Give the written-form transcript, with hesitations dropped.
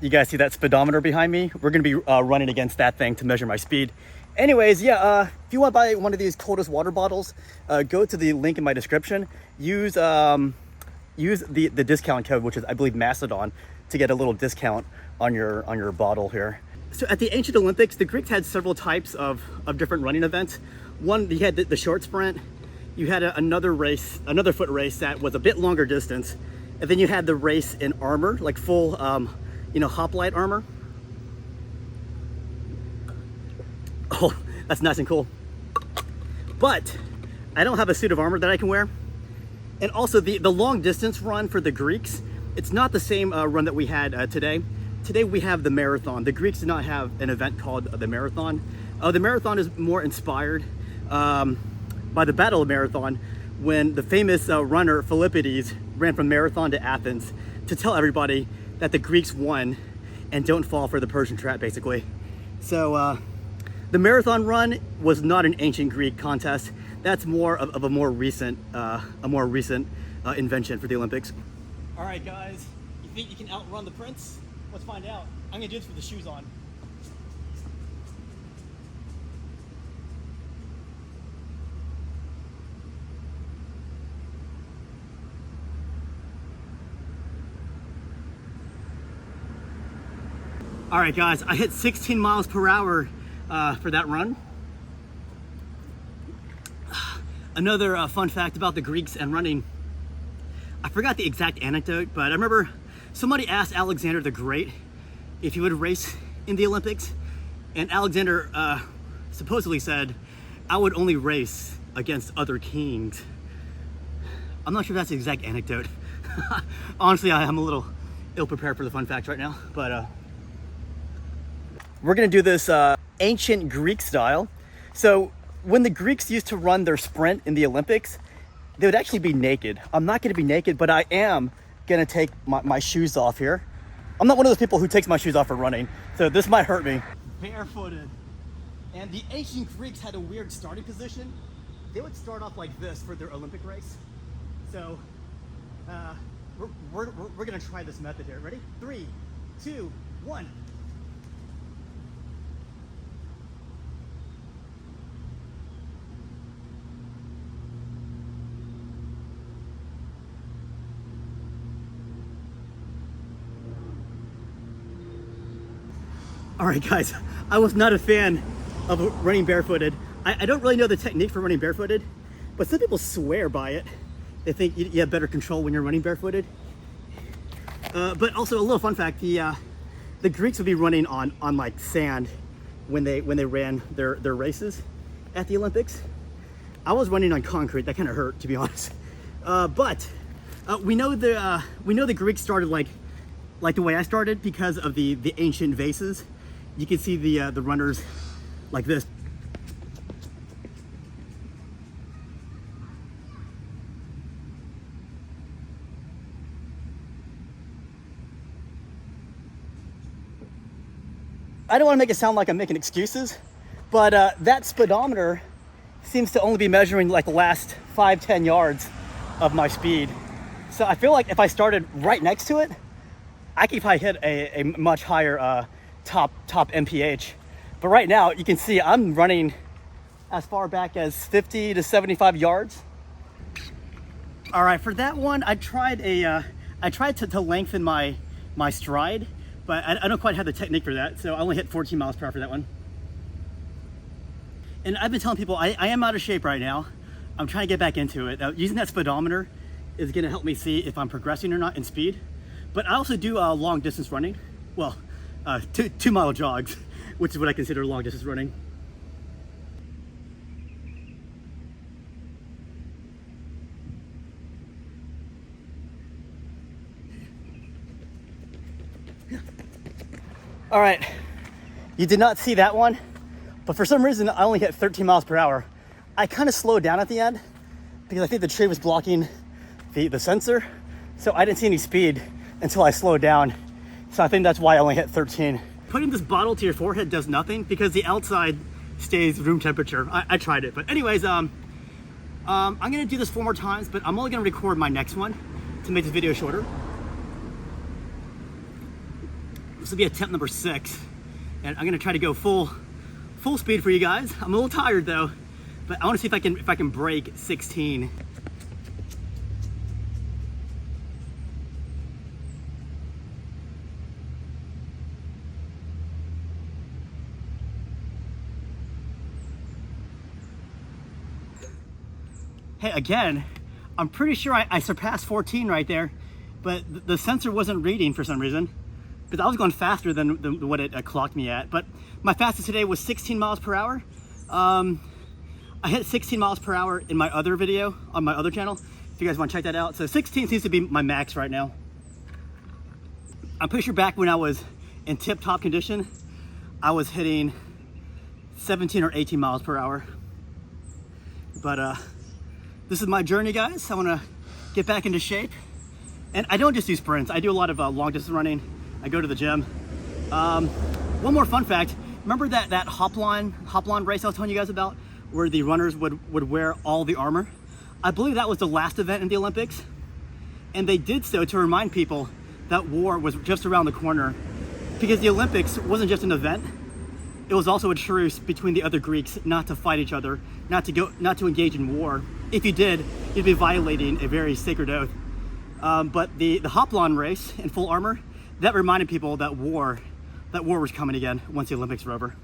You guys see that speedometer behind me? We're gonna be running against that thing to measure my speed. Anyways, yeah, if you want to buy one of these coldest water bottles, go to the link in my description. Use the discount code, which is, I believe, Macedon, to get a little discount on your bottle here. So at the ancient Olympics, the Greeks had several types of different running events. One, you had the short sprint. You had another foot race that was a bit longer distance. And then you had the race in armor, like full, hoplite armor. Oh, that's nice and cool. But I don't have a suit of armor that I can wear. And also the long distance run for the Greeks, it's not the same run that we had today. Today we have the marathon. The Greeks did not have an event called the marathon. The marathon is more inspired by the Battle of Marathon, when the famous runner Philippides ran from Marathon to Athens to tell everybody that the Greeks won and don't fall for the Persian trap, basically. So the marathon run was not an ancient Greek contest. That's more of a more recent invention for the Olympics. All right, guys, you think you can outrun the Prince? Let's find out. I'm gonna do this with the shoes on. All right, guys, I hit 16 miles per hour for that run. Another fun fact about the Greeks and running, I forgot the exact anecdote, but I remember somebody asked Alexander the Great if he would race in the Olympics, and Alexander supposedly said, "I would only race against other kings." I'm not sure if that's the exact anecdote. Honestly, I'm a little ill-prepared for the fun facts right now, but we're gonna do this ancient Greek style. So when the Greeks used to run their sprint in the Olympics, they would actually be naked. I'm not gonna be naked, but I am gonna take my shoes off here. I'm not one of those people who takes my shoes off for running, so this might hurt me. Barefooted. And the ancient Greeks had a weird starting position. They would start off like this for their Olympic race. So we're gonna try this method here. Ready? 3, 2, 1. All right, guys, I was not a fan of running barefooted. I don't really know the technique for running barefooted, but some people swear by it. They think you have better control when you're running barefooted. But also a little fun fact, the Greeks would be running on like sand when they ran their races at the Olympics. I was running on concrete. That kind of hurt, to be honest. But we know the Greeks started like the way I started because of the ancient vases. You can see the runners like this. I don't want to make it sound like I'm making excuses, but that speedometer seems to only be measuring like the last 5-10 yards of my speed. So I feel like if I started right next to it, I could probably hit a much higher top MPH. But right now you can see I'm running as far back as 50 to 75 yards. All right, for that one, I tried to lengthen my stride, but I don't quite have the technique for that. So I only hit 14 miles per hour for that one. And I've been telling people I am out of shape right now. I'm trying to get back into it. Using that speedometer is gonna help me see if I'm progressing or not in speed. But I also do long distance running. Well, 2-mile jogs, which is what I consider long distance running. All right, you did not see that one, but for some reason I only hit 13 miles per hour. I kind of slowed down at the end because I think the tree was blocking the sensor, so I didn't see any speed until I slowed down. So I think that's why I only hit 13. Putting this bottle to your forehead does nothing because the outside stays room temperature. I tried it, but anyways, I'm gonna do this 4 more times, but I'm only gonna record my next one to make this video shorter. This will be attempt number 6, and I'm gonna try to go full speed for you guys. I'm a little tired though, but I want to see if I can break 16. Hey, again, I'm pretty sure I surpassed 14 right there, but the sensor wasn't reading for some reason, because I was going faster than what it clocked me at. But my fastest today was 16 miles per hour. I hit 16 miles per hour in my other video on my other channel, if you guys want to check that out. So 16 seems to be my max right now. I'm pretty sure back when I was in tip-top condition, I was hitting 17 or 18 miles per hour. But this is my journey, guys. I want to get back into shape. And I don't just do sprints. I do a lot of long distance running. I go to the gym. One more fun fact. Remember that hop-on race I was telling you guys about, where the runners would wear all the armor? I believe that was the last event in the Olympics. And they did so to remind people that war was just around the corner, because the Olympics wasn't just an event. It was also a truce between the other Greeks not to fight each other, not to engage in war. If you did, you'd be violating a very sacred oath. But the hop-on race in full armor, that reminded people that war was coming again once the Olympics were over.